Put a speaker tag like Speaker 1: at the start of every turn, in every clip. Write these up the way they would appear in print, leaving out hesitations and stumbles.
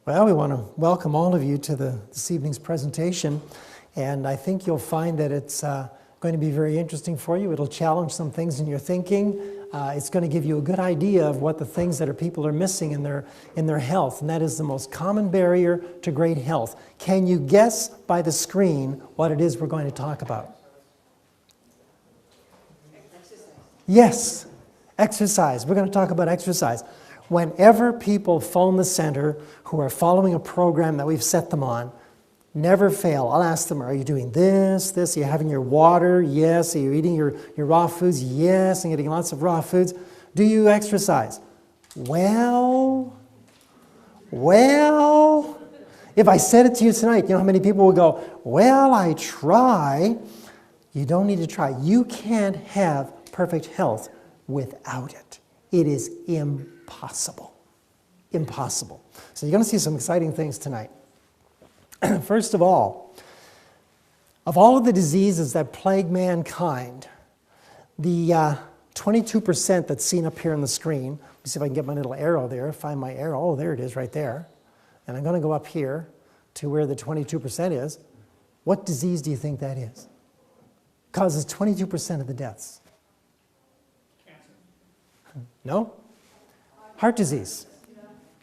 Speaker 1: Well, we want to welcome all of you to this evening's presentation, and I think you'll find that it's going to be very interesting for you. It'll challenge some things in your thinking. It's going to give you a good idea of what the things that people are missing in their health, and that is the most common barrier to great health. Can you guess by the screen what it is we're going to talk about? Yes, exercise. We're going to talk about exercise. Whenever people phone the center who are following a program that we've set them on, never fail. I'll ask them, are you doing this? Are you having your water? Yes. Are you eating your raw foods? Yes. And getting lots of raw foods. Do you exercise? Well, if I said it to you tonight, you know how many people would go, well, I try. You don't need to try. You can't have perfect health without it. It is impossible. Impossible. So you're going to see some exciting things tonight. First of all of the diseases that plague mankind, the 22% that's seen up here on the screen, let me see if I can get my little arrow there, find my arrow. Oh, there it is right there. And I'm going to go up here to where the 22% is. What disease do you think that is? Causes 22% of the deaths. No? Heart disease.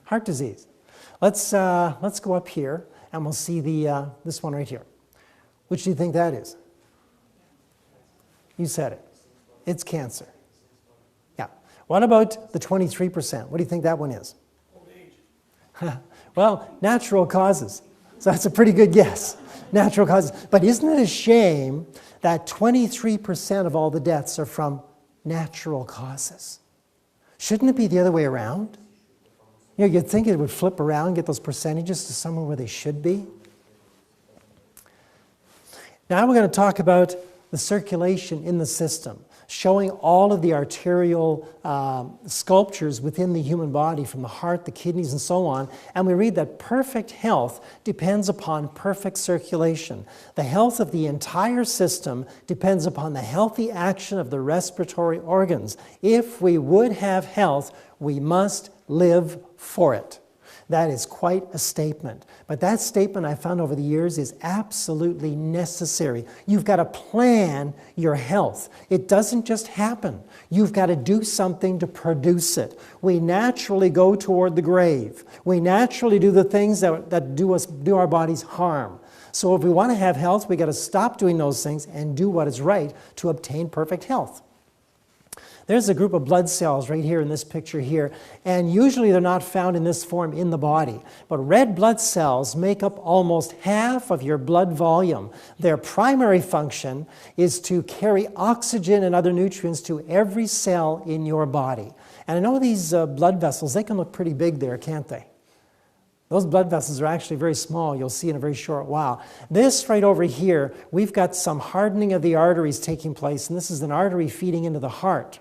Speaker 1: Heart disease. Let's go up here and we'll see this one right here. Which do you think that is? You said it. It's cancer. Yeah. What about the 23%? What do you think that one is? Old age. Well, natural causes. So that's a pretty good guess. Natural causes. But isn't it a shame that 23% of all the deaths are from natural causes? Shouldn't it be the other way around? You know, you'd think it would flip around, get those percentages to somewhere where they should be. Now we're going to talk about the circulation in the system, showing all of the arterial sculptures within the human body, from the heart, the kidneys, and so on. And we read that perfect health depends upon perfect circulation. The health of the entire system depends upon the healthy action of the respiratory organs. If we would have health, we must live for it. That is quite a statement. But that statement I found over the years is absolutely necessary. You've got to plan your health. It doesn't just happen. You've got to do something to produce it. We naturally go toward the grave. We naturally do the things that do our bodies harm. So if we want to have health, we've got to stop doing those things and do what is right to obtain perfect health. There's a group of blood cells right here in this picture here, and usually they're not found in this form in the body. But red blood cells make up almost half of your blood volume. Their primary function is to carry oxygen and other nutrients to every cell in your body. And I know these blood vessels, they can look pretty big there, can't they? Those blood vessels are actually very small. You'll see in a very short while. This right over here, we've got some hardening of the arteries taking place, and this is an artery feeding into the heart.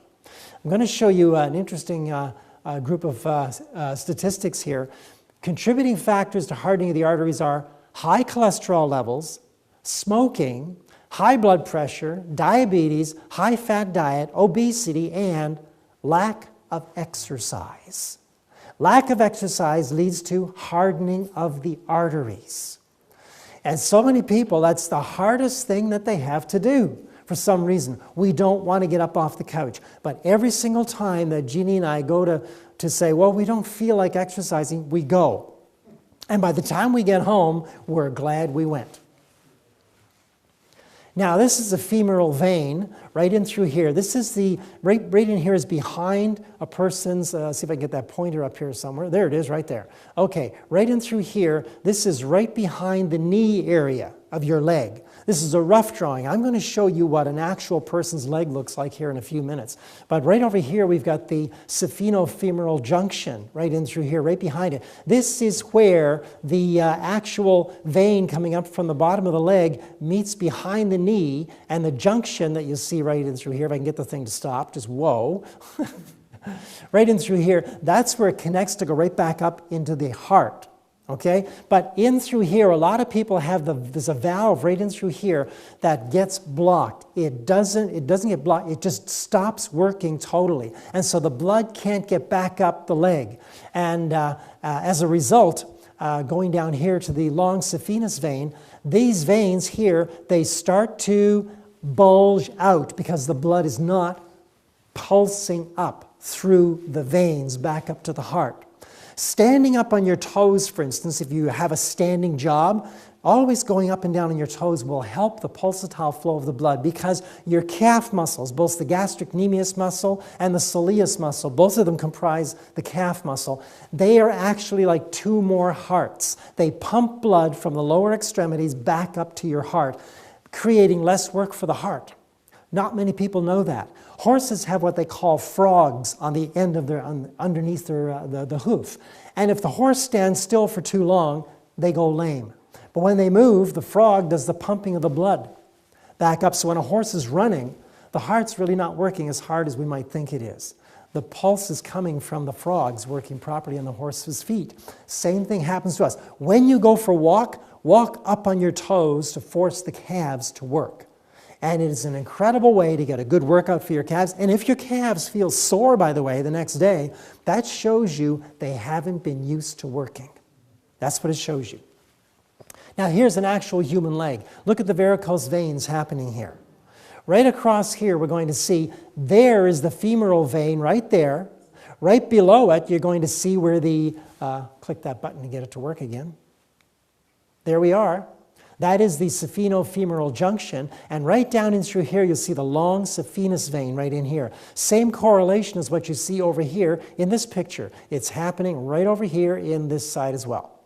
Speaker 1: I'm going to show you an interesting group of statistics here. Contributing factors to hardening of the arteries are high cholesterol levels, smoking, high blood pressure, diabetes, high-fat diet, obesity, and lack of exercise. Lack of exercise leads to hardening of the arteries. And so many people, that's the hardest thing that they have to do. For some reason, we don't want to get up off the couch. But every single time that Jeannie and I go to say, well, we don't feel like exercising, we go. And by the time we get home, we're glad we went. Now, this is a femoral vein right in through here. This is right in here is behind a person's, see if I can get that pointer up here somewhere. There it is, right there. Okay, right in through here, this is right behind the knee area of your leg. This is a rough drawing. I'm going to show you what an actual person's leg looks like here in a few minutes. But right over here, we've got the saphenofemoral junction right in through here, right behind it. This is where the actual vein coming up from the bottom of the leg meets behind the knee, and the junction that you see right in through here, if I can get the thing to stop, just whoa, right in through here, that's where it connects to go right back up into the heart. Okay, but in through here, a lot of people have there's a valve right in through here that gets blocked. It doesn't get blocked. It just stops working totally, and so the blood can't get back up the leg. And as a result, going down here to the long saphenous vein, these veins here, they start to bulge out because the blood is not pulsing up through the veins back up to the heart. Standing up on your toes, for instance, if you have a standing job, always going up and down on your toes will help the pulsatile flow of the blood because your calf muscles, both the gastrocnemius muscle and the soleus muscle, both of them comprise the calf muscle, they are actually like two more hearts. They pump blood from the lower extremities back up to your heart, creating less work for the heart. Not many people know that. Horses have what they call frogs on the end of their, underneath their, the hoof. And if the horse stands still for too long, they go lame. But when they move, the frog does the pumping of the blood back up. So when a horse is running, the heart's really not working as hard as we might think it is. The pulse is coming from the frogs working properly on the horse's feet. Same thing happens to us. When you go for a walk, walk up on your toes to force the calves to work. And it is an incredible way to get a good workout for your calves. And if your calves feel sore, by the way, the next day, that shows you they haven't been used to working. That's what it shows you. Now here's an actual human leg. Look at the varicose veins happening here. Right across here we're going to see there is the femoral vein right there. Right below it you're going to see where the, click that button to get it to work again. There we are. That is the saphenofemoral junction, and right down in through here you'll see the long saphenous vein right in here. Same correlation as what you see over here in this picture. It's happening right over here in this side as well.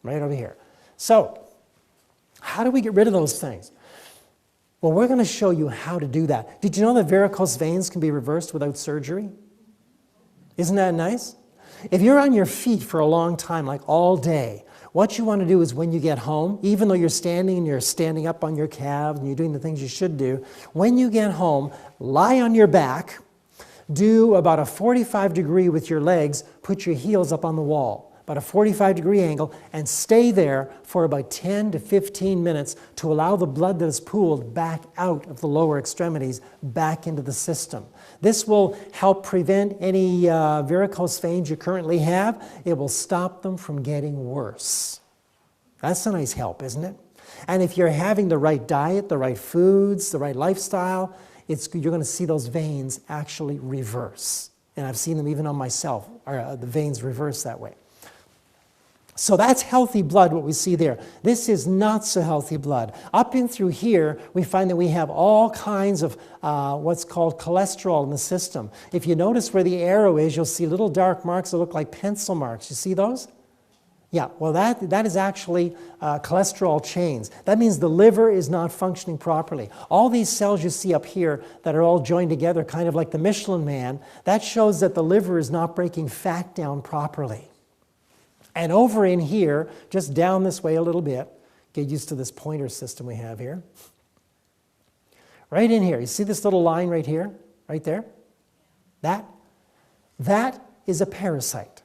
Speaker 1: Right over here. So, how do we get rid of those things? Well, we're going to show you how to do that. Did you know that varicose veins can be reversed without surgery? Isn't that nice? If you're on your feet for a long time, like all day, what you want to do is when you get home, even though you're standing and you're standing up on your calves and you're doing the things you should do, when you get home, lie on your back, do about a 45-degree with your legs, put your heels up on the wall, about a 45-degree angle, and stay there for about 10 to 15 minutes to allow the blood that is pooled back out of the lower extremities back into the system. This will help prevent any varicose veins you currently have. It will stop them from getting worse. That's a nice help, isn't it? And if you're having the right diet, the right foods, the right lifestyle, you're going to see those veins actually reverse. And I've seen them even on myself, the veins reverse that way. So that's healthy blood, what we see there. This is not so healthy blood. Up in through here, we find that we have all kinds of what's called cholesterol in the system. If you notice where the arrow is, you'll see little dark marks that look like pencil marks. You see those? Yeah, well that is actually cholesterol chains. That means the liver is not functioning properly. All these cells you see up here that are all joined together, kind of like the Michelin Man, that shows that the liver is not breaking fat down properly. And over in here, just down this way a little bit, get used to this pointer system we have here. Right in here, you see this little line right here, right there? That is a parasite.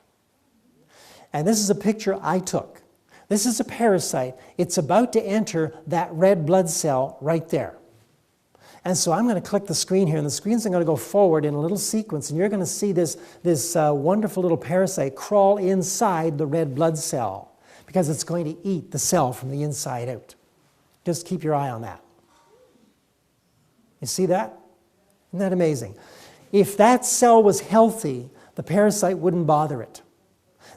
Speaker 1: And this is a picture I took. This is a parasite. It's about to enter that red blood cell right there. And so I'm going to click the screen here, and the screens are going to go forward in a little sequence, and you're going to see this wonderful little parasite crawl inside the red blood cell because it's going to eat the cell from the inside out. Just keep your eye on that. You see that? Isn't that amazing? If that cell was healthy, the parasite wouldn't bother it.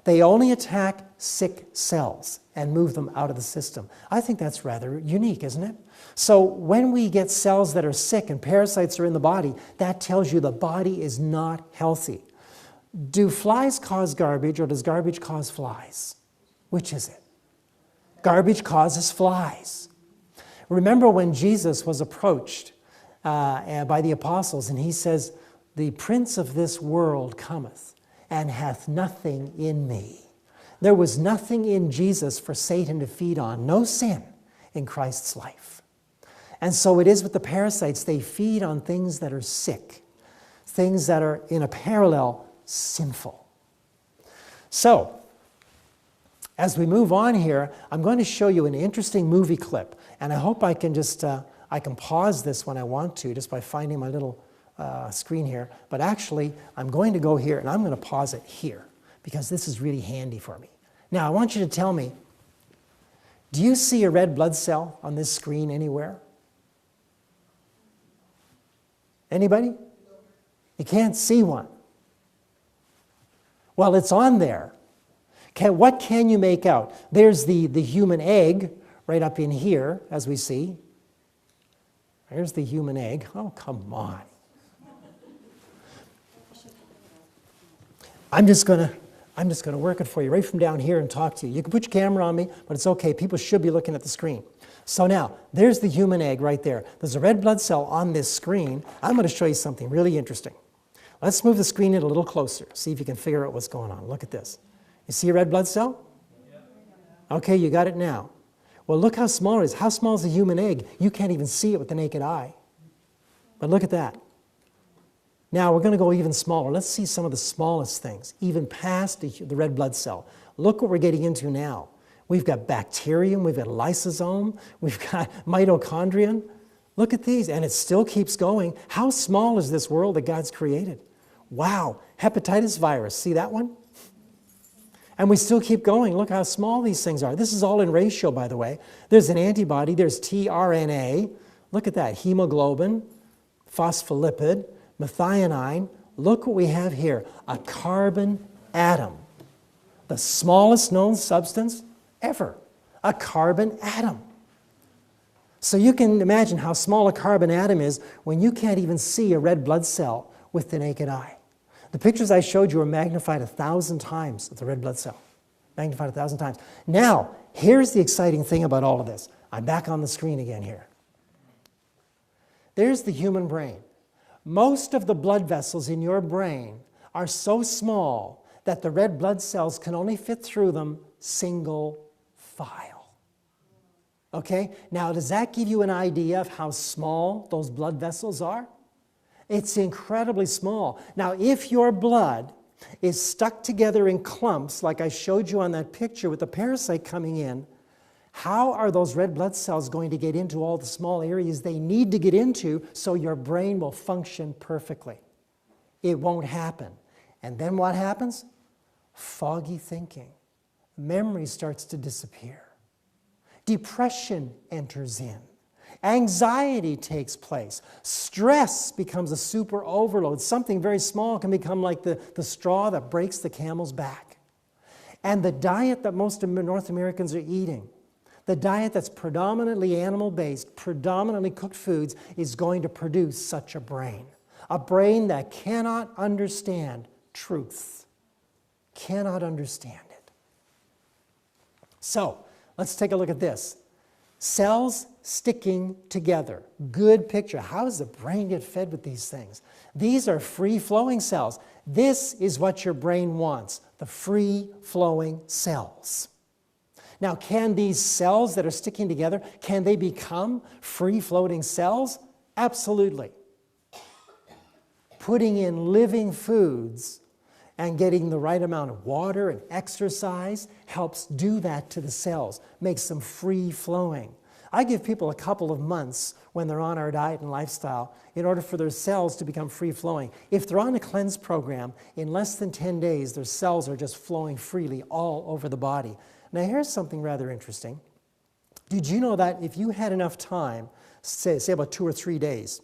Speaker 1: They only attack sick cells and move them out of the system. I think that's rather unique, isn't it? So when we get cells that are sick and parasites are in the body, that tells you the body is not healthy. Do flies cause garbage, or does garbage cause flies? Which is it? Garbage causes flies. Remember when Jesus was approached by the apostles, and he says, "The prince of this world cometh, and hath nothing in me." There was nothing in Jesus for Satan to feed on, no sin in Christ's life. And so it is with the parasites. They feed on things that are sick, things that are in a parallel sinful. So, as we move on here, I'm going to show you an interesting movie clip. And I hope I can just, I can pause this when I want to, just by finding my little screen here. But actually, I'm going to go here, and I'm going to pause it here, because this is really handy for me. Now, I want you to tell me, do you see a red blood cell on this screen anywhere? Anybody? You can't see one. Well, it's on there. Okay, what can you make out? There's the human egg right up in here, as we see. There's the human egg. Oh, come on. I'm just going to work it for you right from down here and talk to you. You can put your camera on me, but it's okay. People should be looking at the screen. So now, there's the human egg right there. There's a red blood cell on this screen. I'm going to show you something really interesting. Let's move the screen in a little closer. See if you can figure out what's going on. Look at this. You see a red blood cell? Okay, you got it now. Well, look how small it is. How small is a human egg? You can't even see it with the naked eye. But look at that. Now, we're going to go even smaller. Let's see some of the smallest things, even past the red blood cell. Look what we're getting into now. We've got bacterium, we've got lysosome, we've got mitochondria. Look at these, and it still keeps going. How small is this world that God's created? Wow, hepatitis virus, see that one? And we still keep going. Look how small these things are. This is all in ratio, by the way. There's an antibody, there's tRNA. Look at that, hemoglobin, phospholipid, methionine. Look what we have here, a carbon atom. The smallest known substance ever, a carbon atom. So you can imagine how small a carbon atom is when you can't even see a red blood cell with the naked eye. The pictures I showed you are magnified 1,000 times of the red blood cell. Magnified 1,000 times. Now, here's the exciting thing about all of this. I'm back on the screen again here. There's the human brain. Most of the blood vessels in your brain are so small that the red blood cells can only fit through them single file. Okay? Now, does that give you an idea of how small those blood vessels are? It's incredibly small. Now, if your blood is stuck together in clumps, like I showed you on that picture with the parasite coming in, how are those red blood cells going to get into all the small areas they need to get into so your brain will function perfectly? It won't happen. And then what happens? Foggy thinking. Memory starts to disappear. Depression enters in. Anxiety takes place. Stress becomes a super overload. Something very small can become like the straw that breaks the camel's back. And the diet that most North Americans are eating, the diet that's predominantly animal-based, predominantly cooked foods, is going to produce such a brain. A brain that cannot understand truth. Cannot understand it. So, let's take a look at this. Cells sticking together. Good picture. How does the brain get fed with these things? These are free-flowing cells. This is what your brain wants, the free-flowing cells. Now, can these cells that are sticking together, can they become free-floating cells? Absolutely. Putting in living foods and getting the right amount of water and exercise helps do that to the cells, makes them free-flowing. I give people a couple of months when they're on our diet and lifestyle in order for their cells to become free-flowing. If they're on a cleanse program, in less than 10 days, their cells are just flowing freely all over the body. Now, here's something rather interesting. Did you know that if you had enough time, say about 2 or 3 days,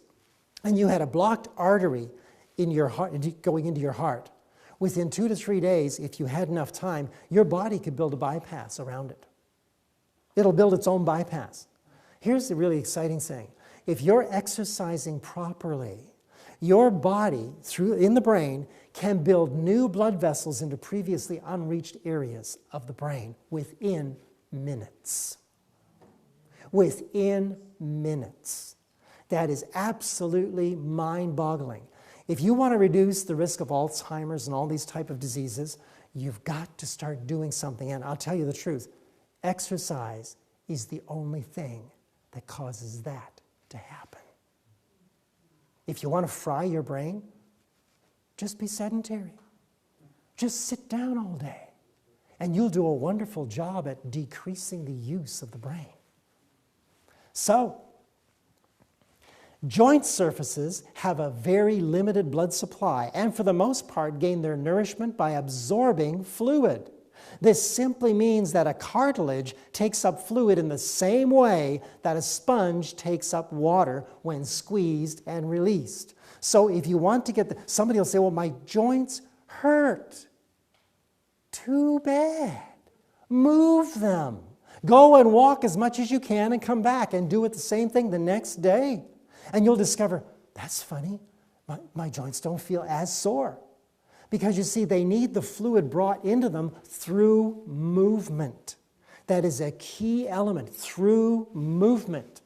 Speaker 1: and you had a blocked artery in your heart, going into your heart, within 2 to 3 days, if you had enough time, your body could build a bypass around it. It'll build its own bypass. Here's the really exciting thing. If you're exercising properly, your body, in the brain, can build new blood vessels into previously unreached areas of the brain within minutes. Within minutes. That is absolutely mind-boggling. If you want to reduce the risk of Alzheimer's and all these type of diseases, you've got to start doing something. And I'll tell you the truth, exercise is the only thing that causes that to happen. If you want to fry your brain, just be sedentary. Just sit down all day, and you'll do a wonderful job at decreasing the use of the brain. So, joint surfaces have a very limited blood supply and for the most part gain their nourishment by absorbing fluid. This simply means that a cartilage takes up fluid in the same way that a sponge takes up water when squeezed and released. So if you want to get somebody will say, well, my joints hurt. Too bad. Move them. Go and walk as much as you can and come back and do it the same thing the next day. And you'll discover, that's funny, my joints don't feel as sore. Because you see, they need the fluid brought into them through movement. That is a key element, through movement.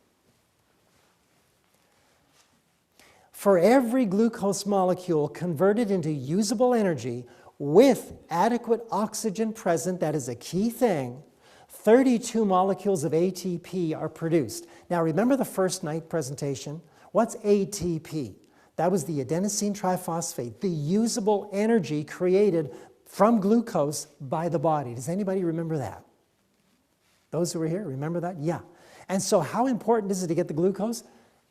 Speaker 1: For every glucose molecule converted into usable energy with adequate oxygen present, that is a key thing, 32 molecules of ATP are produced. Now remember the first night presentation? What's ATP? That was the adenosine triphosphate, the usable energy created from glucose by the body. Does anybody remember that? Those who were here, remember that? Yeah. And so how important is it to get the glucose?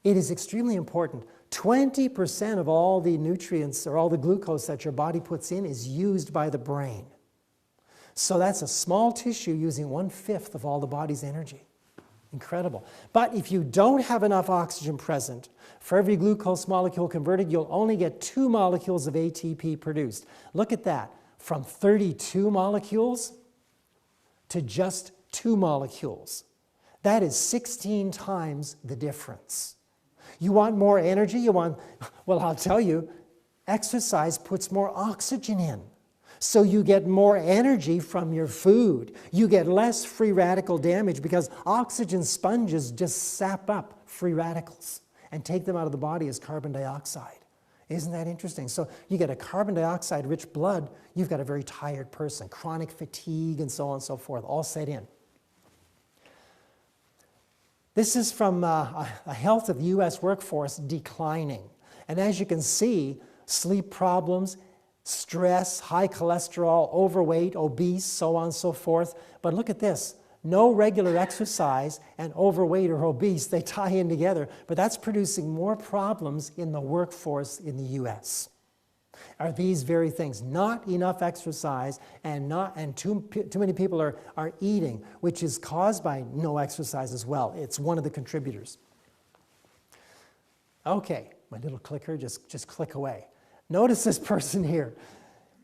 Speaker 1: It is extremely important. 20% of all the nutrients or all the glucose that your body puts in is used by the brain. So that's a small tissue using 1/5 of all the body's energy. Incredible. But if you don't have enough oxygen present, for every glucose molecule converted, you'll only get 2 molecules of ATP produced. Look at that. From 32 molecules to just 2 molecules. That is 16 times the difference. You want more energy? Well, I'll tell you, exercise puts more oxygen in. So you get more energy from your food. You get less free radical damage because oxygen sponges just sap up free radicals and take them out of the body as carbon dioxide. Isn't that interesting? So you get a carbon dioxide-rich blood, you've got a very tired person, chronic fatigue and so on and so forth, all set in. This is from a health of the U.S. workforce declining. And as you can see, sleep problems, stress, high cholesterol, overweight, obese, so on and so forth. But look at this. No regular exercise and overweight or obese, they tie in together. But that's producing more problems in the workforce in the U.S. Are these very things. Not enough exercise and too many people are eating, which is caused by no exercise as well. It's one of the contributors. Okay, my little clicker, just click away. Notice this person here.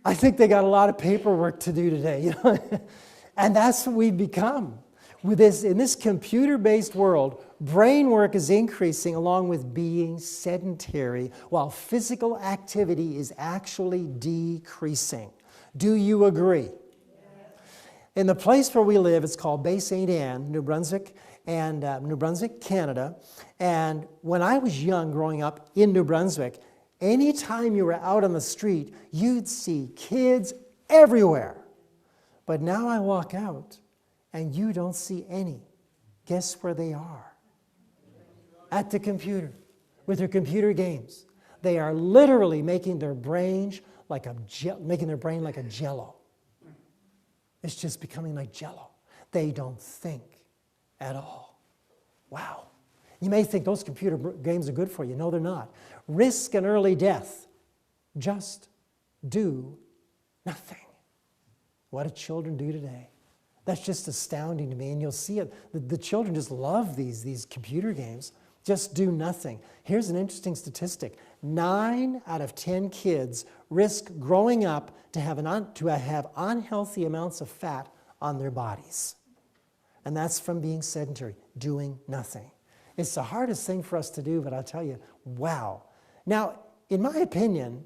Speaker 1: I think they got a lot of paperwork to do today, you know? And that's what we've become. In this computer-based world, brain work is increasing along with being sedentary, while physical activity is actually decreasing. Do you agree? Yes. In the place where we live, it's called Bay St. Anne, New Brunswick, and New Brunswick, Canada. And when I was young, growing up in New Brunswick, anytime you were out on the street, you'd see kids everywhere. But now I walk out, and you don't see any. Guess where they are? At the computer, with their computer games. They are literally making their brain like a jello. It's just becoming like jello. They don't think at all. Wow. You may think those computer games are good for you. No, they're not. Risk an early death. Just do nothing. What do children do today? That's just astounding to me, and you'll see it. The children just love these computer games. Just do nothing. Here's an interesting statistic. 9 out of 10 kids risk growing up to have unhealthy amounts of fat on their bodies. And that's from being sedentary, doing nothing. It's the hardest thing for us to do, but I'll tell you, wow. Now, in my opinion,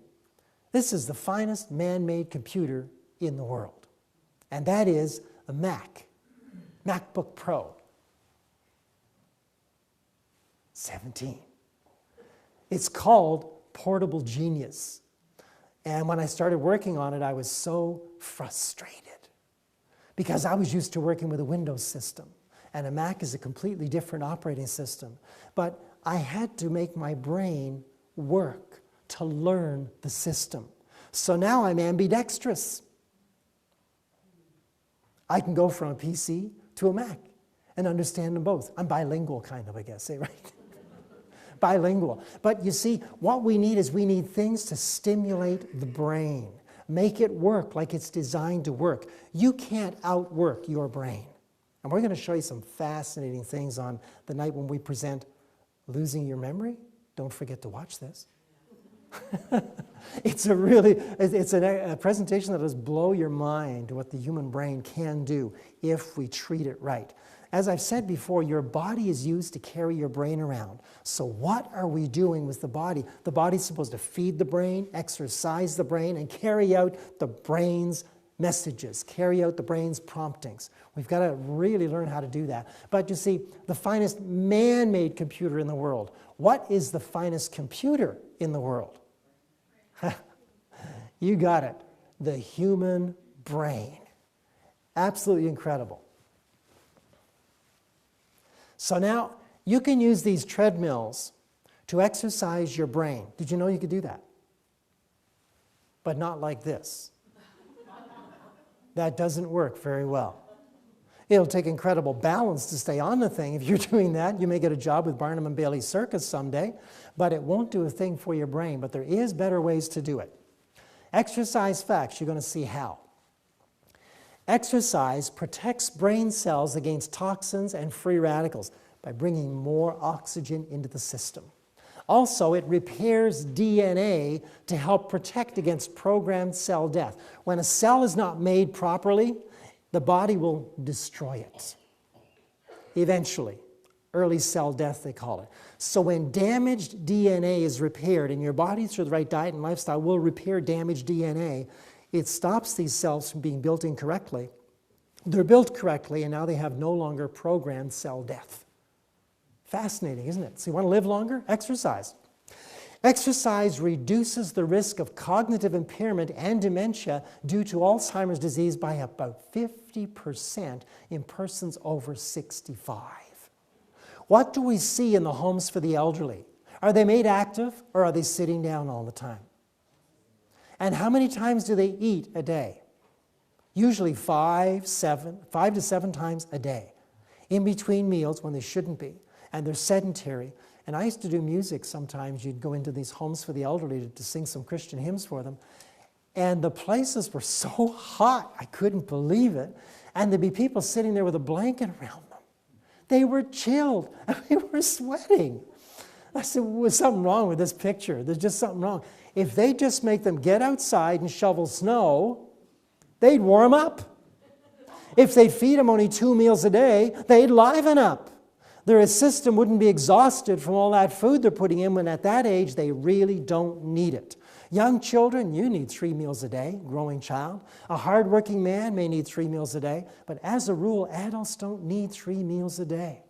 Speaker 1: this is the finest man-made computer in the world. And that is a MacBook Pro 17. It's called Portable Genius. And when I started working on it, I was so frustrated because I was used to working with a Windows system. And a Mac is a completely different operating system. But I had to make my brain work to learn the system. So now I'm ambidextrous. I can go from a PC to a Mac and understand them both. I'm bilingual, kind of, I guess, right? Bilingual. But you see, what we need is we need things to stimulate the brain. Make it work like it's designed to work. You can't outwork your brain. And we're going to show you some fascinating things on the night when we present Losing Your Memory. Don't forget to watch this. It's a presentation that will blow your mind what the human brain can do if we treat it right. As I've said before, your body is used to carry your brain around. So what are we doing with the body? The body's supposed to feed the brain, exercise the brain, and carry out the brain's messages, carry out the brain's promptings. We've got to really learn how to do that. But you see, the finest man-made computer in the world. What is the finest computer in the world? You got it. The human brain. Absolutely incredible. So now you can use these treadmills to exercise your brain. Did you know you could do that? But not like this. That doesn't work very well. It'll take incredible balance to stay on the thing. If you're doing that, you may get a job with Barnum and Bailey Circus someday, but it won't do a thing for your brain. But there is better ways to do it. Exercise facts, you're going to see how. Exercise protects brain cells against toxins and free radicals by bringing more oxygen into the system. Also, it repairs DNA to help protect against programmed cell death. When a cell is not made properly, the body will destroy it. Eventually. Early cell death, they call it. So when damaged DNA is repaired, and your body through the right diet and lifestyle will repair damaged DNA, it stops these cells from being built incorrectly. They're built correctly, and now they have no longer programmed cell death. Fascinating, isn't it? So you want to live longer? Exercise. Exercise reduces the risk of cognitive impairment and dementia due to Alzheimer's disease by about 50% in persons over 65. What do we see in the homes for the elderly? Are they made active, or are they sitting down all the time? And how many times do they eat a day? Usually 5 to 7 times a day, in between meals when they shouldn't be. And they're sedentary. And I used to do music sometimes. You'd go into these homes for the elderly to sing some Christian hymns for them. And the places were so hot, I couldn't believe it. And there'd be people sitting there with a blanket around them. They were chilled, and they were sweating. I said, well, there's something wrong with this picture. There's just something wrong. If they just make them get outside and shovel snow, they'd warm up. If they'd feed them only 2 meals a day, they'd liven up. Their system wouldn't be exhausted from all that food they're putting in when at that age they really don't need it. Young children, you need 3 meals a day, growing child. A hardworking man may need 3 meals a day, but as a rule, adults don't need 3 meals a day.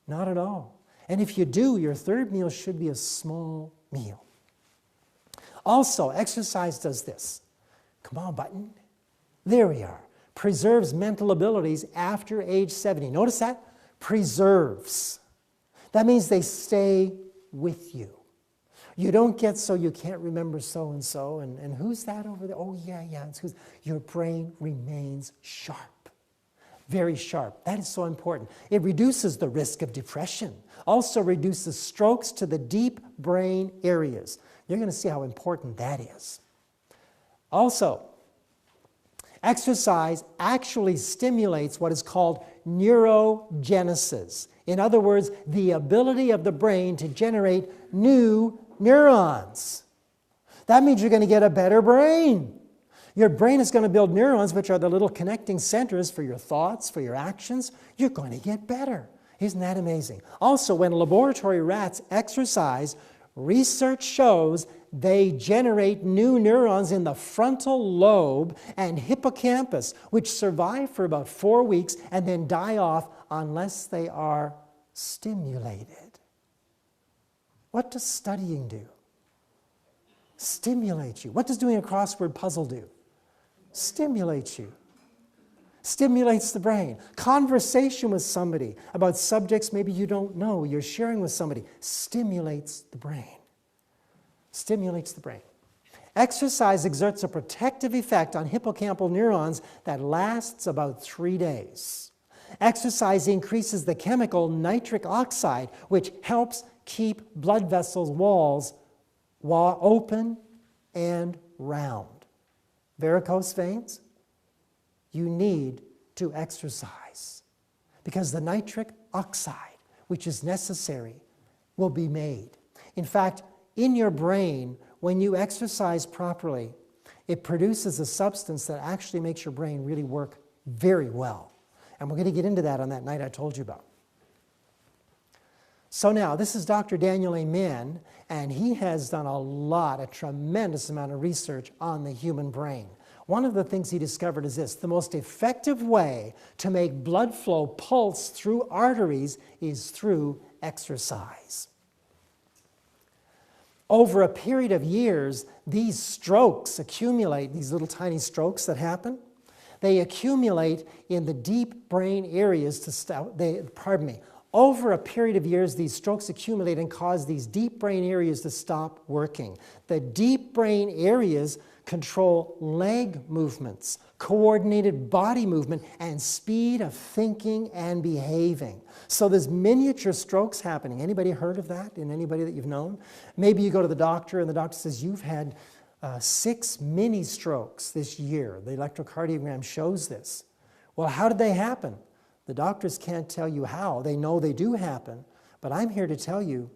Speaker 1: Not at all. And if you do, your 3rd meal should be a small meal. Also, exercise does this. Come on, button. There we are. Preserves mental abilities after age 70. Notice that? Preserves. That means they stay with you. You don't get so you can't remember so-and-so, and who's that over there? Oh, yeah, it's who's. Your brain remains sharp. Very sharp. That is so important. It reduces the risk of depression. Also reduces strokes to the deep brain areas. You're going to see how important that is. Also, exercise actually stimulates what is called neurogenesis. In other words, the ability of the brain to generate new neurons. That means you're going to get a better brain. Your brain is going to build neurons, which are the little connecting centers for your thoughts, for your actions. You're going to get better. Isn't that amazing? Also, when laboratory rats exercise, research shows they generate new neurons in the frontal lobe and hippocampus, which survive for about 4 weeks and then die off unless they are stimulated. What does studying do? Stimulates you. What does doing a crossword puzzle do? Stimulates you. Stimulates the brain. Conversation with somebody about subjects maybe you don't know, you're sharing with somebody, stimulates the brain. Stimulates the brain. Exercise exerts a protective effect on hippocampal neurons that lasts about 3 days. Exercise increases the chemical nitric oxide, which helps keep blood vessels walls open and round. varicose veins, you need to exercise because the nitric oxide, which is necessary, will be made. In fact, in your brain, when you exercise properly, it produces a substance that actually makes your brain really work very well. And we're going to get into that on that night I told you about. So now, this is Dr. Daniel Amen, and he has done a tremendous amount of research on the human brain. One of the things he discovered is this: the most effective way to make blood flow pulse through arteries is through exercise. Over a period of years, these strokes accumulate, these little tiny strokes that happen, they accumulate in the deep brain areas Over a period of years, these strokes accumulate and cause these deep brain areas to stop working. The deep brain areas control leg movements, coordinated body movement, and speed of thinking and behaving. So there's miniature strokes happening. Anybody heard of that in anybody that you've known? Maybe you go to the doctor and the doctor says, you've had 6 mini strokes this year. The electrocardiogram shows this. Well, how did they happen? The doctors can't tell you how. They know they do happen. But I'm here to tell you,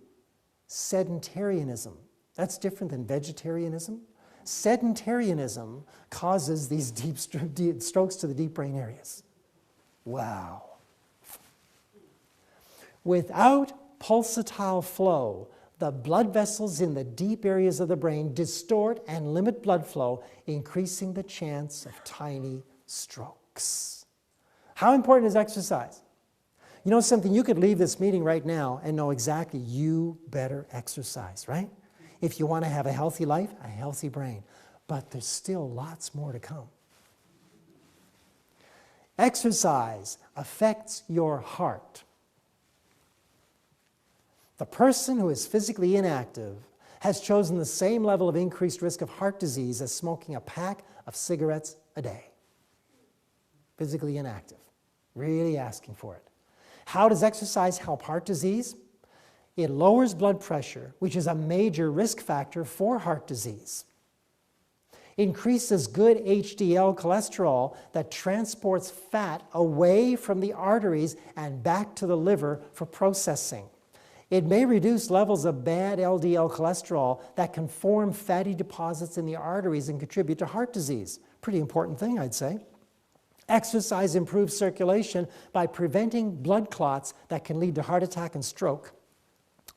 Speaker 1: sedentarianism. That's different than vegetarianism. Sedentarianism causes these deep strokes to the deep brain areas. Wow. Without pulsatile flow, the blood vessels in the deep areas of the brain distort and limit blood flow, increasing the chance of tiny strokes. How important is exercise? You know something? You could leave this meeting right now and know exactly you better exercise, right? If you want to have a healthy life, a healthy brain. But there's still lots more to come. Exercise affects your heart. The person who is physically inactive has chosen the same level of increased risk of heart disease as smoking a pack of cigarettes a day. Physically inactive. Really asking for it. How does exercise help heart disease? It lowers blood pressure, which is a major risk factor for heart disease. Increases good HDL cholesterol that transports fat away from the arteries and back to the liver for processing. It may reduce levels of bad LDL cholesterol that can form fatty deposits in the arteries and contribute to heart disease. Pretty important thing, I'd say. Exercise improves circulation by preventing blood clots that can lead to heart attack and stroke.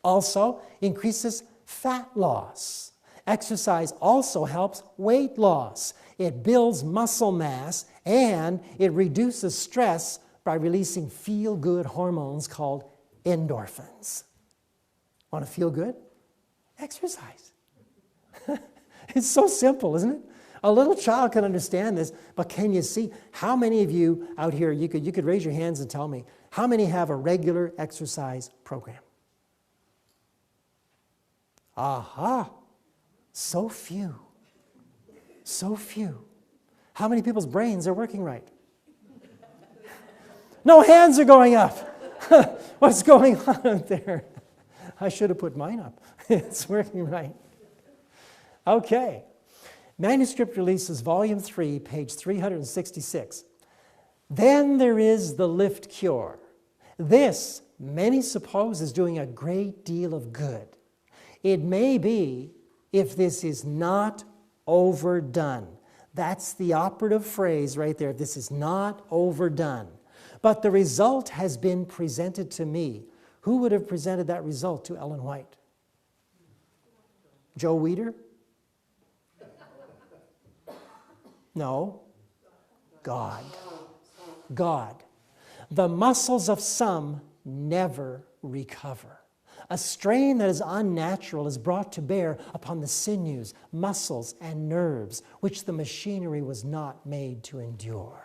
Speaker 1: Also, increases fat loss. Exercise also helps weight loss. It builds muscle mass, and it reduces stress by releasing feel-good hormones called endorphins. Want to feel good? Exercise. It's so simple, isn't it? A little child can understand this, but can you see how many of you out here, you could raise your hands and tell me, how many have a regular exercise program? Aha! So few. So few. How many people's brains are working right? No hands are going up. What's going on out there? I should have put mine up. It's working right. Okay. Manuscript Releases, Volume 3, page 366. Then there is the lift cure. This, many suppose, is doing a great deal of good. It may be if this is not overdone. That's the operative phrase right there. This is not overdone. But the result has been presented to me. Who would have presented that result to Ellen White? Joe Weider? No. God. God. The muscles of some never recover. A strain that is unnatural is brought to bear upon the sinews, muscles, and nerves, which the machinery was not made to endure.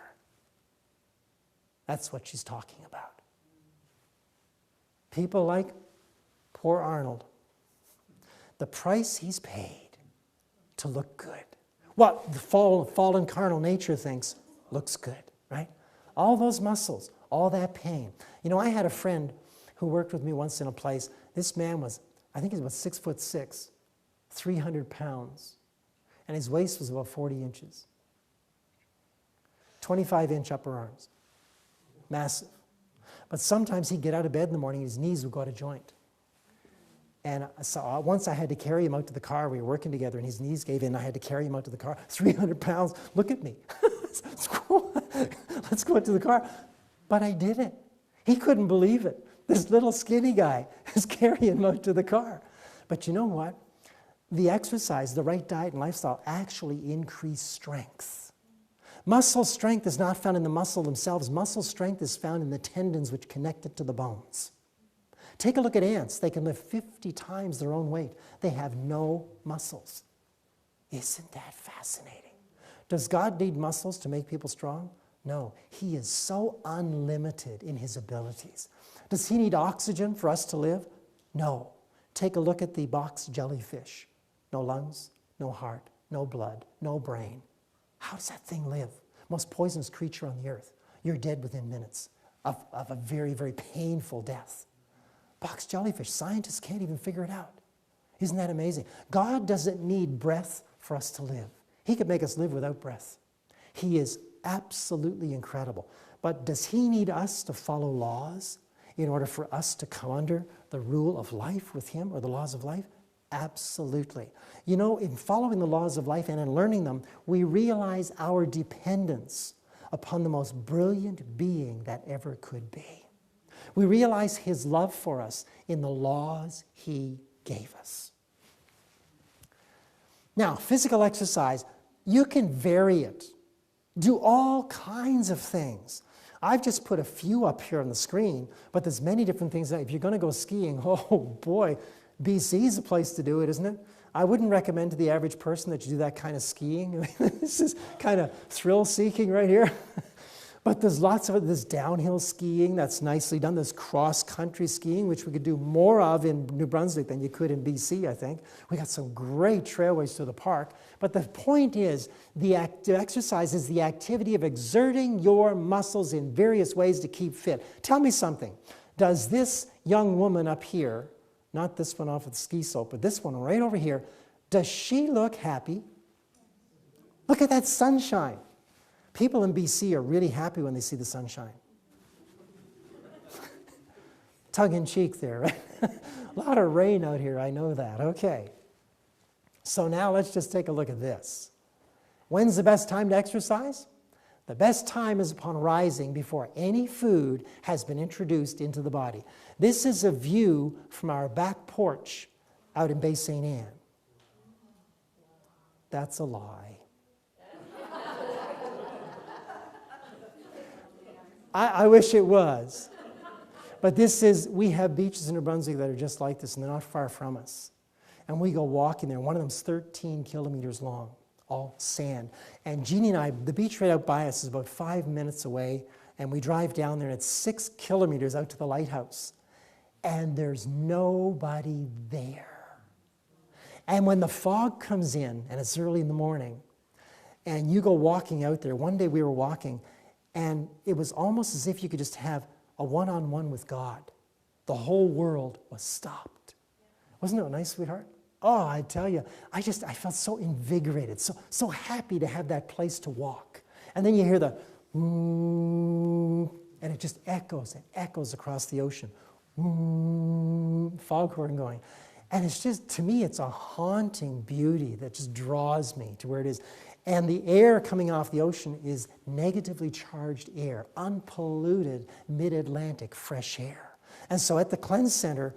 Speaker 1: That's what she's talking about. People like poor Arnold. The price he's paid to look good. What the fallen carnal nature thinks looks good, right? All those muscles, all that pain. You know, I had a friend who worked with me once in a place. This man was, I think he was about 6'6", 300 pounds, and his waist was about 40 inches. 25-inch upper arms. Massive. But sometimes he'd get out of bed in the morning, his knees would go out of joint. And so once I had to carry him out to the car. We were working together, and his knees gave in. I had to carry him out to the car. 300 pounds. Look at me. Let's go out to the car. But I did it. He couldn't believe it. This little skinny guy is carrying him out to the car. But you know what? The exercise, the right diet and lifestyle actually increase strength. Muscle strength is not found in the muscle themselves. Muscle strength is found in the tendons which connect it to the bones. Take a look at ants. They can lift 50 times their own weight. They have no muscles. Isn't that fascinating? Does God need muscles to make people strong? No. He is so unlimited in his abilities. Does he need oxygen for us to live? No. Take a look at the box jellyfish. No lungs, no heart, no blood, no brain. How does that thing live? Most poisonous creature on the earth. You're dead within minutes of a very, very painful death. Box jellyfish, scientists can't even figure it out. Isn't that amazing? God doesn't need breath for us to live. He could make us live without breath. He is absolutely incredible. But does he need us to follow laws in order for us to come under the rule of life with him, or the laws of life? Absolutely. You know, in following the laws of life and in learning them, we realize our dependence upon the most brilliant being that ever could be. We realize his love for us in the laws he gave us. Now, physical exercise, you can vary it. Do all kinds of things. I've just put a few up here on the screen, but there's many different things. If you're going to go skiing, oh boy, BC is a place to do it, isn't it? I wouldn't recommend to the average person that you do that kind of skiing. This is kind of thrill-seeking right here. But there's lots of it. There's downhill skiing that's nicely done. There's cross-country skiing, which we could do more of in New Brunswick than you could in BC, I think. We got some great trailways to the park. But the point is, the exercise is the activity of exerting your muscles in various ways to keep fit. Tell me something. Does this young woman up here, not this one off of the ski slope, but this one right over here, does she look happy? Look at that sunshine. People in BC are really happy when they see the sunshine. Tongue-in-cheek there, right? A lot of rain out here, I know that. Okay. So now let's just take a look at this. When's the best time to exercise? The best time is upon rising before any food has been introduced into the body. This is a view from our back porch out in Bay St. Anne. That's a lie. I wish it was. But this is, we have beaches in New Brunswick that are just like this, and they're not far from us. And we go walking there. One of them's 13 kilometers long, all sand. And Jeannie and I, the beach right out by us is about 5 minutes away, and we drive down there, and it's 6 kilometers out to the lighthouse. And there's nobody there. And when the fog comes in, and it's early in the morning, and you go walking out there, one day we were walking, and it was almost as if you could just have a one-on-one with God. The whole world was stopped. Wasn't it nice, sweetheart? Oh, I tell you, I felt so invigorated, so happy to have that place to walk. And then you hear the and it just echoes across the ocean. Foghorn going. And it's just, to me, it's a haunting beauty that just draws me to where it is. And the air coming off the ocean is negatively charged air, unpolluted mid-Atlantic fresh air. And so at the Cleanse Center,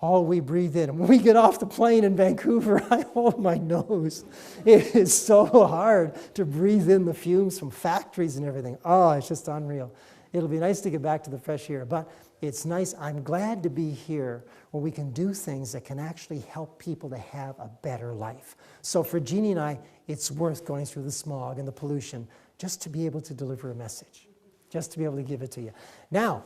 Speaker 1: all we breathe in. And when we get off the plane in Vancouver, I hold my nose. It is so hard to breathe in the fumes from factories and everything. Oh, it's just unreal. It'll be nice to get back to the fresh air. But it's nice. I'm glad to be here where we can do things that can actually help people to have a better life. So for Jeannie and I, it's worth going through the smog and the pollution just to be able to deliver a message, just to be able to give it to you. Now,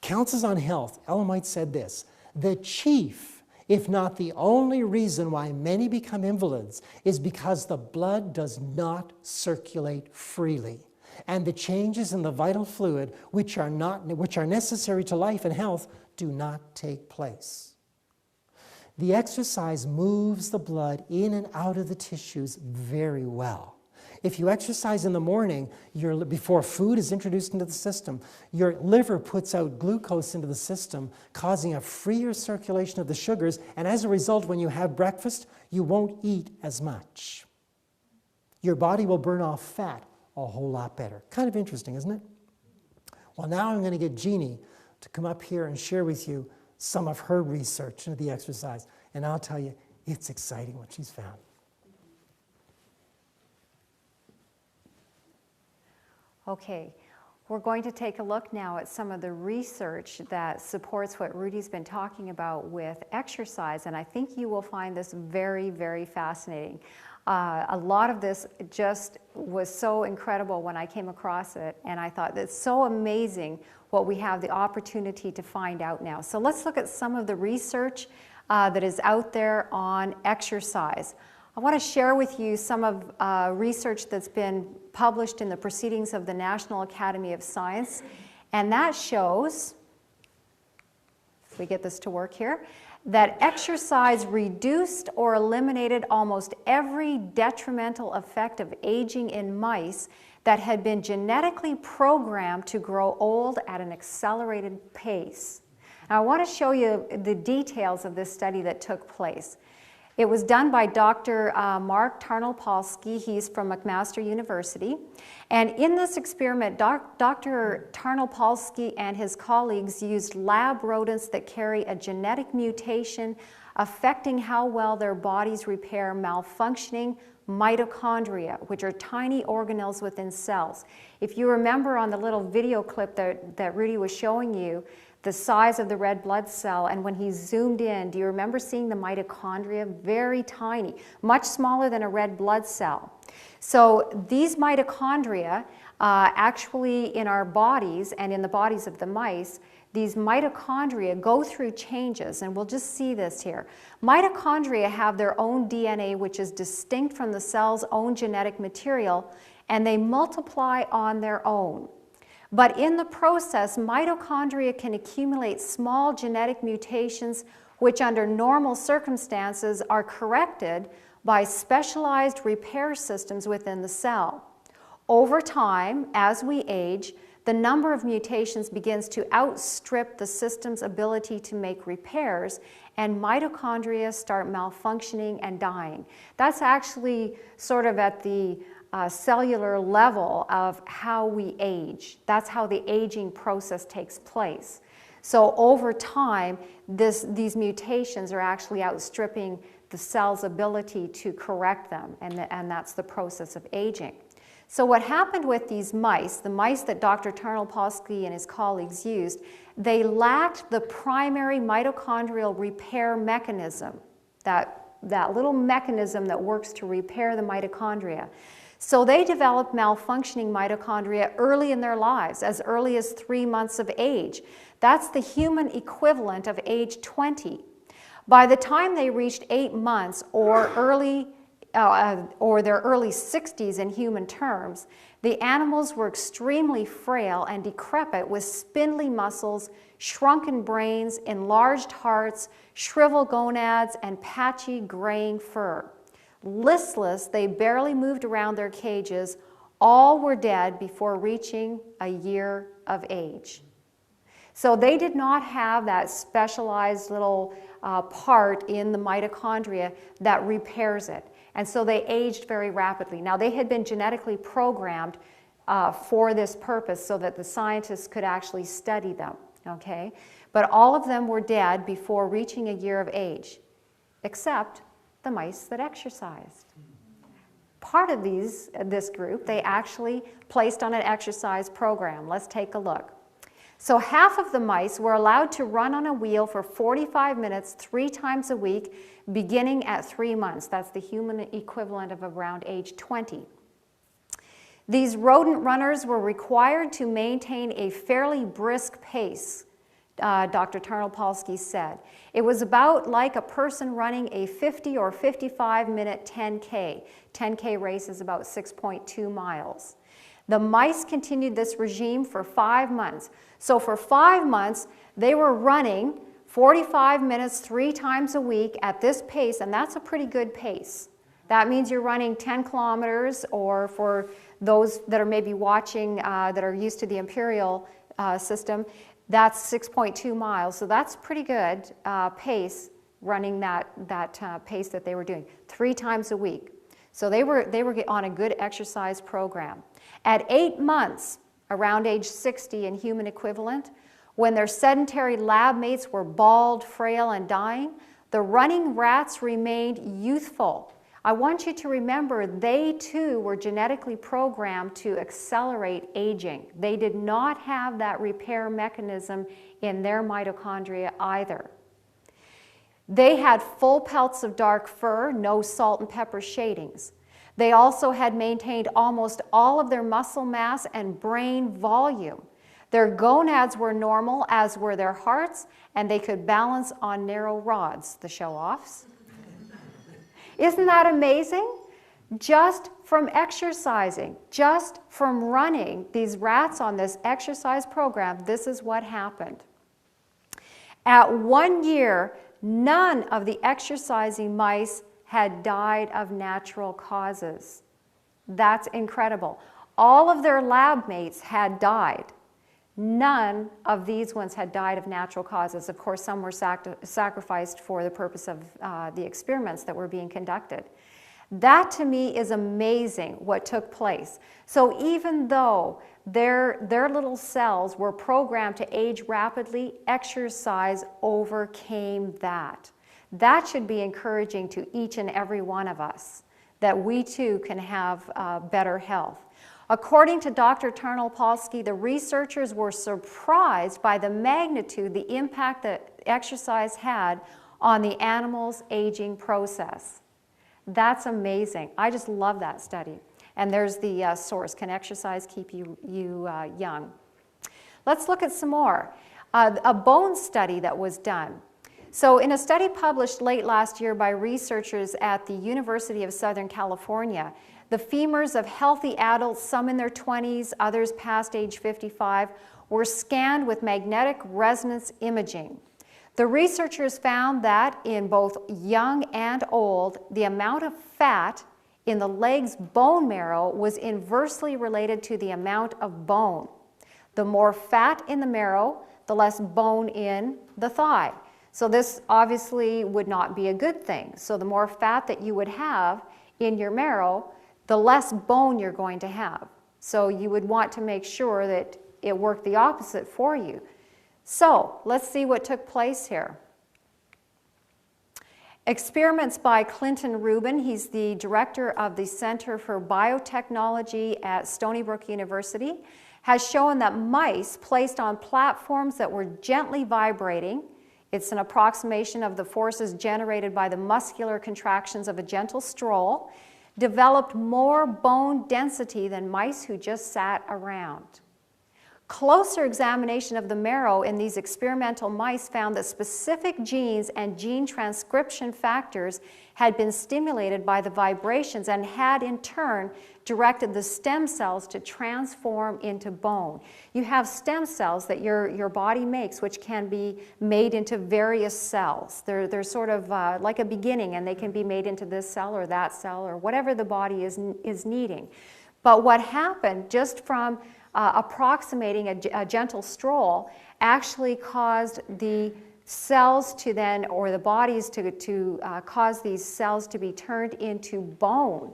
Speaker 1: Counsels on Health, Ellen White said this: the chief, if not the only reason why many become invalids is because the blood does not circulate freely. And the changes in the vital fluid, which are necessary to life and health, do not take place. The exercise moves the blood in and out of the tissues very well. If you exercise in the morning, before food is introduced into the system, your liver puts out glucose into the system, causing a freer circulation of the sugars, and as a result, when you have breakfast, you won't eat as much. Your body will burn off fat a whole lot better. Kind of interesting, isn't it? Well, now I'm going to get Jeannie to come up here and share with you some of her research into the exercise, and I'll tell you, it's exciting what she's found.
Speaker 2: Okay, we're going to take a look now at some of the research that supports what Rudy's been talking about with exercise, and I think you will find this very, very fascinating. A lot of this just was so incredible when I came across it, and I thought that's so amazing what we have the opportunity to find out now. So let's look at some of the research that is out there on exercise. I want to share with you some of research that's been published in the Proceedings of the National Academy of Science, and that shows, if we get this to work here, that exercise reduced or eliminated almost every detrimental effect of aging in mice that had been genetically programmed to grow old at an accelerated pace. Now, I want to show you the details of this study that took place. It was done by Dr. Mark Tarnopolsky. He's from McMaster University. And in this experiment, Dr. Tarnopolsky and his colleagues used lab rodents that carry a genetic mutation affecting how well their bodies repair malfunctioning mitochondria, which are tiny organelles within cells. If you remember on the little video clip that Rudy was showing you, the size of the red blood cell, and when he zoomed in, do you remember seeing the mitochondria? Very tiny, much smaller than a red blood cell. So these mitochondria, actually in our bodies and in the bodies of the mice, these mitochondria go through changes, and we'll just see this here. Mitochondria have their own DNA, which is distinct from the cell's own genetic material, and they multiply on their own. But in the process, mitochondria can accumulate small genetic mutations which under normal circumstances are corrected by specialized repair systems within the cell. Over time, as we age, the number of mutations begins to outstrip the system's ability to make repairs, and mitochondria start malfunctioning and dying. That's actually sort of at the cellular level of how we age. That's how the aging process takes place. So over time, these mutations are actually outstripping the cell's ability to correct them, and that's the process of aging. So what happened with these mice, the mice that Dr. Tarnopolsky and his colleagues used, they lacked the primary mitochondrial repair mechanism, that little mechanism that works to repair the mitochondria. So they developed malfunctioning mitochondria early in their lives, as early as 3 months of age. That's the human equivalent of age 20. By the time they reached 8 months or their early 60s in human terms, the animals were extremely frail and decrepit with spindly muscles, shrunken brains, enlarged hearts, shriveled gonads, and patchy graying fur. Listless, they barely moved around their cages. All were dead before reaching a year of age. So they did not have that specialized little part in the mitochondria that repairs it. And so they aged very rapidly. Now, they had been genetically programmed for this purpose so that the scientists could actually study them, okay? But all of them were dead before reaching a year of age, except the mice that exercised. Part of this group, they actually placed on an exercise program. Let's take a look. So half of the mice were allowed to run on a wheel for 45 minutes 3 times a week, beginning at 3 months. That's the human equivalent of around age 20. These rodent runners were required to maintain a fairly brisk pace, Dr. Tarnopolsky said. It was about like a person running a 50 or 55-minute 10K. 10K race is about 6.2 miles. The mice continued this regime for 5 months. So for 5 months, they were running 45 minutes 3 times a week at this pace, and that's a pretty good pace. That means you're running 10 kilometers, or for those that are maybe watching that are used to the imperial system, that's 6.2 miles. So that's pretty good pace, running that pace that they were doing 3 times a week. So they were on a good exercise program. At 8 months, around age 60 in human equivalent, when their sedentary lab mates were bald, frail, and dying, the running rats remained youthful. I want you to remember they too were genetically programmed to accelerate aging. They did not have that repair mechanism in their mitochondria either. They had full pelts of dark fur, no salt and pepper shadings. They also had maintained almost all of their muscle mass and brain volume. Their gonads were normal, as were their hearts, and they could balance on narrow rods, the show-offs. Isn't that amazing? Just from exercising, just from running these rats on this exercise program, this is what happened. At 1 year, none of the exercising mice had died of natural causes. That's incredible. All of their lab mates had died. None of these ones had died of natural causes. Of course, some were sacrificed for the purpose of the experiments that were being conducted. That to me is amazing what took place. So even though their little cells were programmed to age rapidly, exercise overcame that. That should be encouraging to each and every one of us, that we too can have better health. According to Dr. Tarnopolsky, the researchers were surprised by the magnitude, the impact that exercise had on the animal's aging process. That's amazing. I just love that study. And there's the source. Can exercise keep you young? Let's look at some more. A bone study that was done. So in a study published late last year by researchers at the University of Southern California, the femurs of healthy adults, some in their 20s, others past age 55, were scanned with magnetic resonance imaging. The researchers found that in both young and old, the amount of fat in the leg's bone marrow was inversely related to the amount of bone. The more fat in the marrow, the less bone in the thigh. So this obviously would not be a good thing. So the more fat that you would have in your marrow, the less bone you're going to have. So you would want to make sure that it worked the opposite for you. So let's see what took place here. Experiments by Clinton Rubin, he's the director of the Center for Biotechnology at Stony Brook University, has shown that mice placed on platforms that were gently vibrating, it's an approximation of the forces generated by the muscular contractions of a gentle stroll, developed more bone density than mice who just sat around. Closer examination of the marrow in these experimental mice found that specific genes and gene transcription factors had been stimulated by the vibrations and had in turn directed the stem cells to transform into bone. You have stem cells that your body makes, which can be made into various cells. They're sort of like a beginning, and they can be made into this cell or that cell or whatever the body is needing. But what happened just from approximating a gentle stroll actually caused the cells to then, or the bodies to cause these cells to be turned into bone.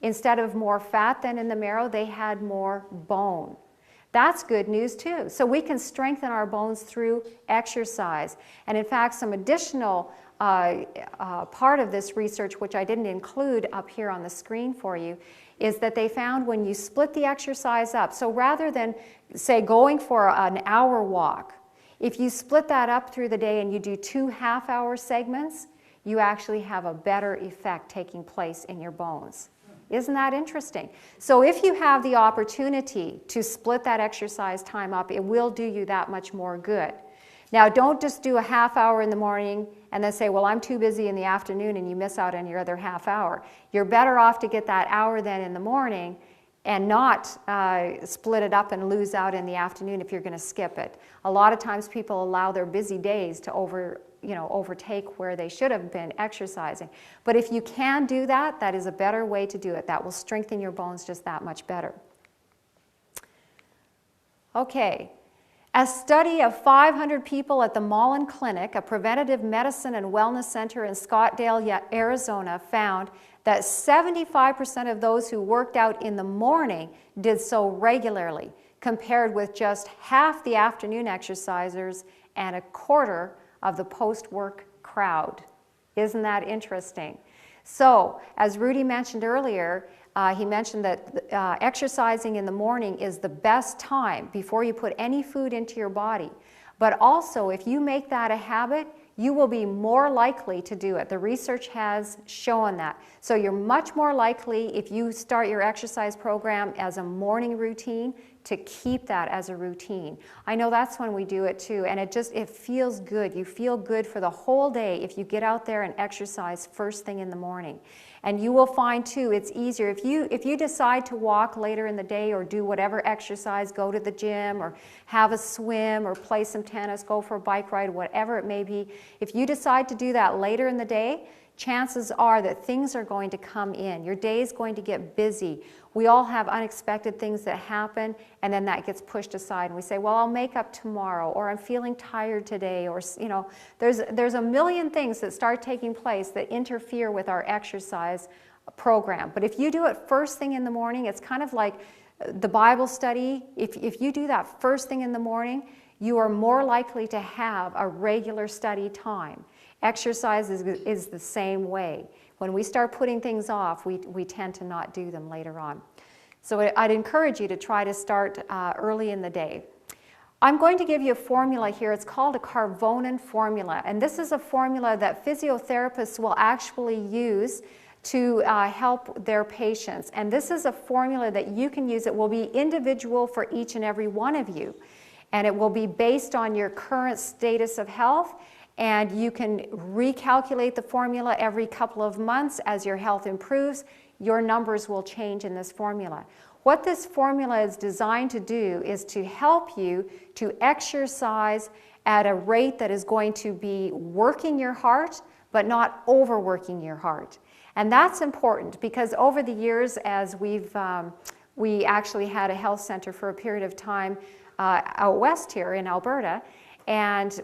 Speaker 2: Instead of more fat than in the marrow, they had more bone. That's good news too. So we can strengthen our bones through exercise. And in fact, some additional part of this research, which I didn't include up here on the screen for you, is that they found when you split the exercise up, so rather than, say, going for an hour walk, if you split that up through the day and you do 2 half-hour segments, you actually have a better effect taking place in your bones. Isn't that interesting? So if you have the opportunity to split that exercise time up, it will do you that much more good. Now, don't just do a half hour in the morning and then say, well, I'm too busy in the afternoon, and you miss out on your other half hour. You're better off to get that hour then in the morning and not split it up and lose out in the afternoon if you're going to skip it. A lot of times people allow their busy days to overtake where they should have been exercising. But if you can do that, that is a better way to do it. That will strengthen your bones just that much better. Okay. A study of 500 people at the Mullen Clinic, a preventative medicine and wellness center in Scottsdale, Arizona, found that 75% of those who worked out in the morning did so regularly, compared with just half the afternoon exercisers and a quarter of the post-work crowd. Isn't that interesting? So, as Rudy mentioned earlier, he mentioned that exercising in the morning is the best time before you put any food into your body. But also, if you make that a habit, you will be more likely to do it. The research has shown that. So you're much more likely, if you start your exercise program as a morning routine, to keep that as a routine. I know that's when we do it too, and it feels good. You feel good for the whole day if you get out there and exercise first thing in the morning. And you will find too, it's easier if you decide to walk later in the day or do whatever exercise, go to the gym or have a swim or play some tennis, go for a bike ride, whatever it may be. If you decide to do that later in the day, chances are that things are going to come in. Your day is going to get busy. We all have unexpected things that happen, and then that gets pushed aside, and we say, well, I'll make up tomorrow, or I'm feeling tired today, or there's a million things that start taking place that interfere with our exercise program. But if you do it first thing in the morning, it's kind of like the Bible study. If you do that first thing in the morning, you are more likely to have a regular study time. Exercise is the same way. When we start putting things off, we tend to not do them later on. So I'd encourage you to try to start early in the day. I'm going to give you a formula here. It's called a Carvonin formula. And this is a formula that physiotherapists will actually use to help their patients. And this is a formula that you can use. It will be individual for each and every one of you. And it will be based on your current status of health. And you can recalculate the formula every couple of months as your health improves. Your numbers will change in this formula. What this formula is designed to do is to help you to exercise at a rate that is going to be working your heart, but not overworking your heart. And that's important because over the years, as we actually had a health center for a period of time out west here in Alberta. And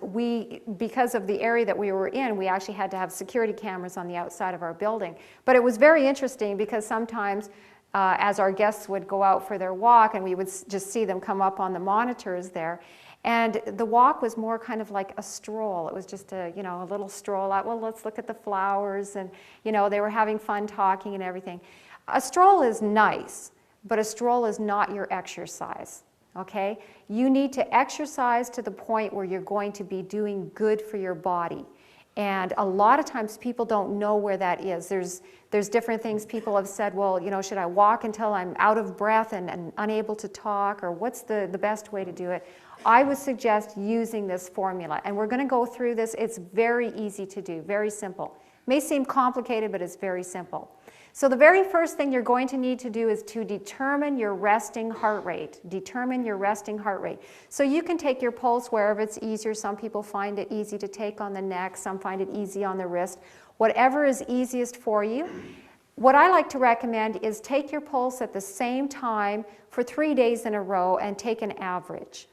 Speaker 2: because of the area that we were in, we actually had to have security cameras on the outside of our building. But it was very interesting because sometimes as our guests would go out for their walk and we would just see them come up on the monitors there. And the walk was more kind of like a stroll. It was just a little stroll out. Well, let's look at the flowers, and they were having fun talking and everything. A stroll is nice, but a stroll is not your exercise. Okay? You need to exercise to the point where you're going to be doing good for your body. And a lot of times people don't know where that is. There's different things people have said, well, should I walk until I'm out of breath and unable to talk, or what's the best way to do it? I would suggest using this formula. And we're going to go through this. It's very easy to do, very simple. It may seem complicated, but it's very simple. So the very first thing you're going to need to do is to determine your resting heart rate. Determine your resting heart rate. So you can take your pulse wherever it's easier. Some people find it easy to take on the neck. Some find it easy on the wrist. Whatever is easiest for you. What I like to recommend is take your pulse at the same time for 3 days in a row and take an average.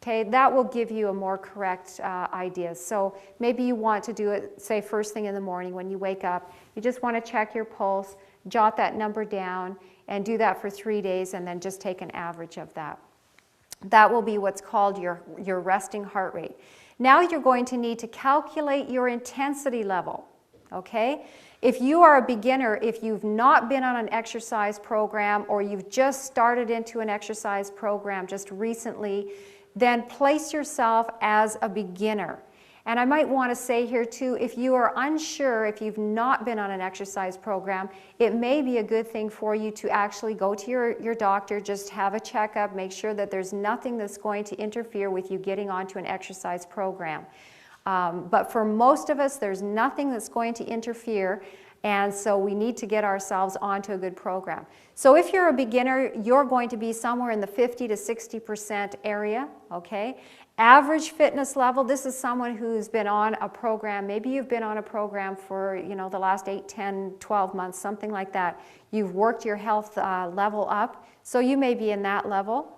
Speaker 2: Okay, that will give you a more correct idea. So maybe you want to do it, say, first thing in the morning when you wake up. You just want to check your pulse, jot that number down, and do that for 3 days, and then just take an average of that. That will be what's called your resting heart rate. Now you're going to need to calculate your intensity level. Okay? If you are a beginner, if you've not been on an exercise program, or you've just started into an exercise program just recently, then place yourself as a beginner. And I might want to say here too, if you are unsure, if you've not been on an exercise program, it may be a good thing for you to actually go to your doctor, just have a checkup, make sure that there's nothing that's going to interfere with you getting onto an exercise program. But for most of us, there's nothing that's going to interfere. And so we need to get ourselves onto a good program. So if you're a beginner, you're going to be somewhere in the 50 to 60% area, okay? Average fitness level, this is someone who's been on a program. Maybe you've been on a program for, you know, the last 8, 10, 12 months, something like that. You've worked your health level up, so you may be in that level.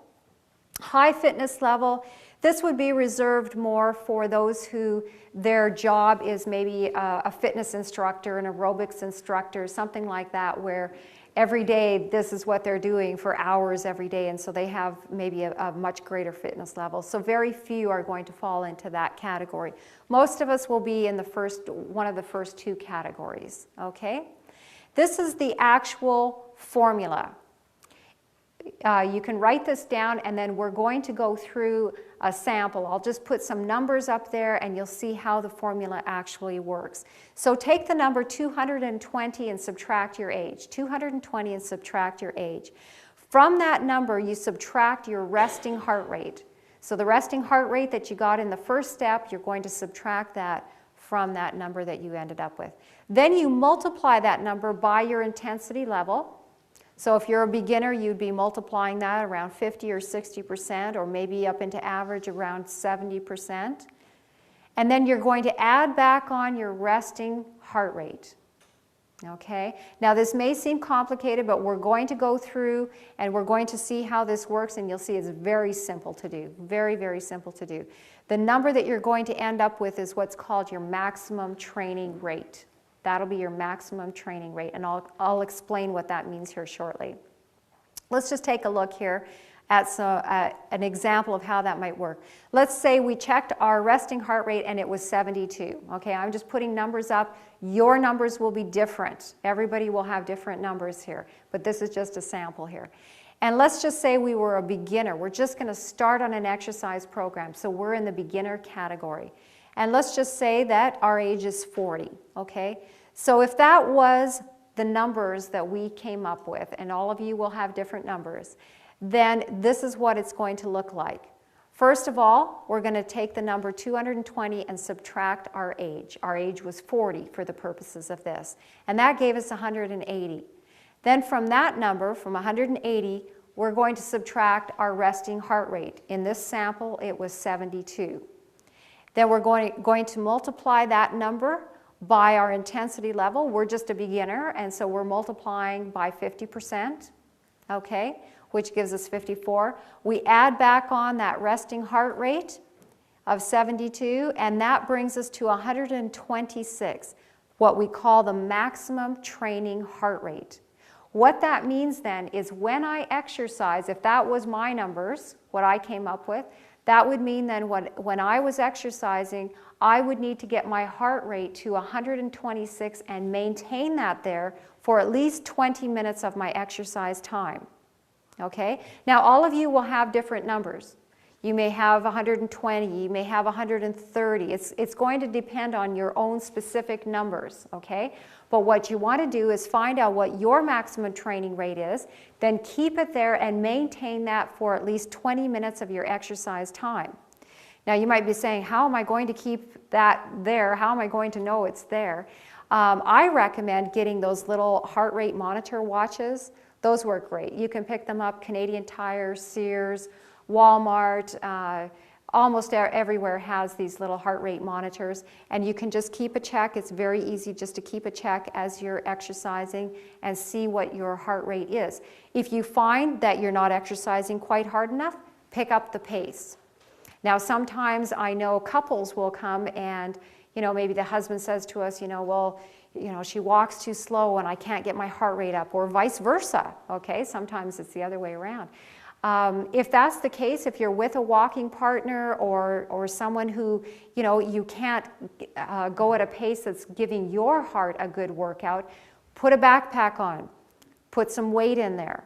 Speaker 2: High fitness level, this would be reserved more for those who their job is maybe a fitness instructor, an aerobics instructor, something like that, where every day this is what they're doing for hours every day, and so they have maybe a much greater fitness level. So very few are going to fall into that category. Most of us will be in one of the first two categories, okay? This is the actual formula. You can write this down, and then we're going to go through a sample. I'll just put some numbers up there and you'll see how the formula actually works. So take the number 220 and subtract your age. 220 and subtract your age. From that number, you subtract your resting heart rate. So the resting heart rate that you got in the first step, you're going to subtract that from that number that you ended up with. Then you multiply that number by your intensity level. So if you're a beginner, you'd be multiplying that around 50 or 60%, or maybe up into average around 70%. And then you're going to add back on your resting heart rate. Okay? Now this may seem complicated, but we're going to go through and we're going to see how this works, and you'll see it's very simple to do. Very, very simple to do. The number that you're going to end up with is what's called your maximum training rate. That'll be your maximum training rate, and I'll explain what that means here shortly. Let's just take a look here at an example of how that might work. Let's say we checked our resting heart rate and it was 72. Okay, I'm just putting numbers up. Your numbers will be different. Everybody will have different numbers here, but this is just a sample here. And let's just say we were a beginner. We're just going to start on an exercise program, so we're in the beginner category. And let's just say that our age is 40, okay? So if that was the numbers that we came up with, and all of you will have different numbers, then this is what it's going to look like. First of all, we're going to take the number 220 and subtract our age. Our age was 40 for the purposes of this, and that gave us 180. Then from that number, from 180, we're going to subtract our resting heart rate. In this sample, it was 72. Then we're going to multiply that number by our intensity level. We're just a beginner, and so we're multiplying by 50%, okay, which gives us 54. We add back on that resting heart rate of 72, and that brings us to 126, what we call the maximum training heart rate. What that means then is when I exercise, if that was my numbers, what I came up with, that would mean then when I was exercising, I would need to get my heart rate to 126 and maintain that there for at least 20 minutes of my exercise time. Okay? Now all of you will have different numbers. You may have 120, you may have 130. It's going to depend on your own specific numbers, okay? But what you want to do is find out what your maximum training rate is, then keep it there and maintain that for at least 20 minutes of your exercise time. Now you might be saying, how am I going to keep that there? How am I going to know it's there? I recommend getting those little heart rate monitor watches. Those work great. You can pick them up, Canadian Tire, Sears, Walmart, almost everywhere has these little heart rate monitors, and you can just keep a check. It's very easy just to keep a check as you're exercising and see what your heart rate is. If you find that you're not exercising quite hard enough, pick up the pace. Now sometimes I know couples will come and, you know, maybe the husband says to us, you know, well, you know, she walks too slow and I can't get my heart rate up, or vice versa, okay? Sometimes it's the other way around. If that's the case, if you're with a walking partner or someone who, you know, you can't go at a pace that's giving your heart a good workout, put a backpack on, put some weight in there.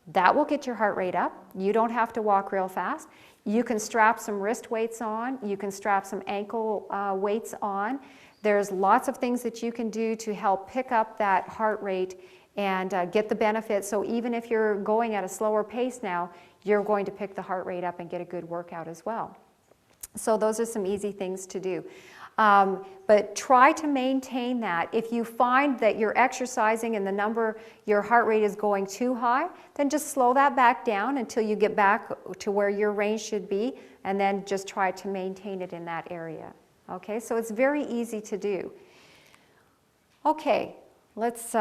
Speaker 2: That will get your heart rate up. You don't have to walk real fast. You can strap some wrist weights on. You can strap some ankle weights on. There's lots of things that you can do to help pick up that heart rate and get the benefit. So even if you're going at a slower pace now, you're going to pick the heart rate up and get a good workout as well. So those are some easy things to do. But try to maintain that. If you find that you're exercising and your heart rate is going too high, then just slow that back down until you get back to where your range should be, and then just try to maintain it in that area. Okay, so it's very easy to do. Okay, let's,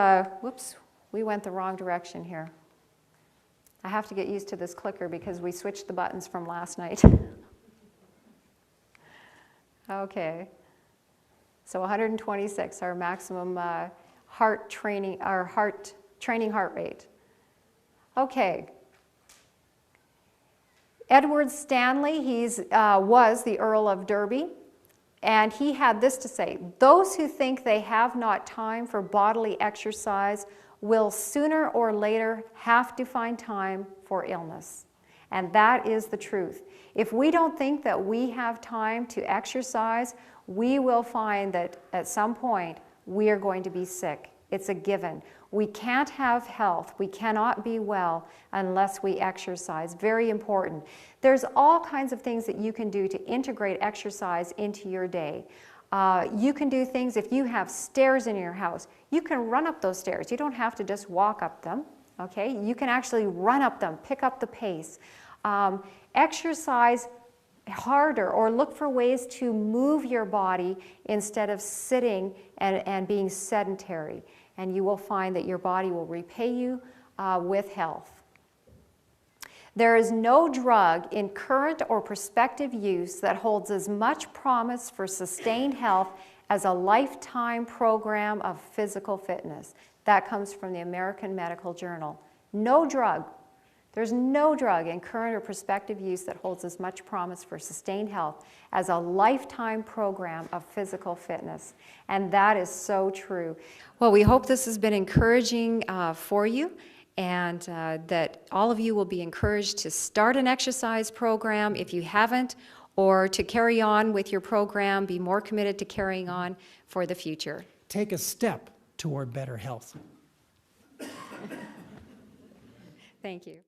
Speaker 2: whoops, we went the wrong direction here. I have to get used to this clicker because we switched the buttons from last night. Okay. So 126, our maximum training heart rate. Okay. Edward Stanley, he was the Earl of Derby, and he had this to say: those who think they have not time for bodily exercise will sooner or later have to find time for illness. And that is the truth. If we don't think that we have time to exercise, we will find that at some point we are going to be sick. It's a given. We can't have health, we cannot be well unless we exercise. Very important. There's all kinds of things that you can do to integrate exercise into your day. You can do things, if you have stairs in your house, you can run up those stairs. You don't have to just walk up them, okay? You can actually run up them, pick up the pace. Exercise harder, or look for ways to move your body instead of sitting and being sedentary. And you will find that your body will repay you with health. There is no drug in current or prospective use that holds as much promise for sustained health as a lifetime program of physical fitness. That comes from the American Medical Journal. No drug. There's no drug in current or prospective use that holds as much promise for sustained health as a lifetime program of physical fitness. And that is so true. Well, we hope this has been encouraging for you, and that all of you will be encouraged to start an exercise program if you haven't, or to carry on with your program, be more committed to carrying on for the future.
Speaker 1: Take a step toward better health.
Speaker 2: Thank you.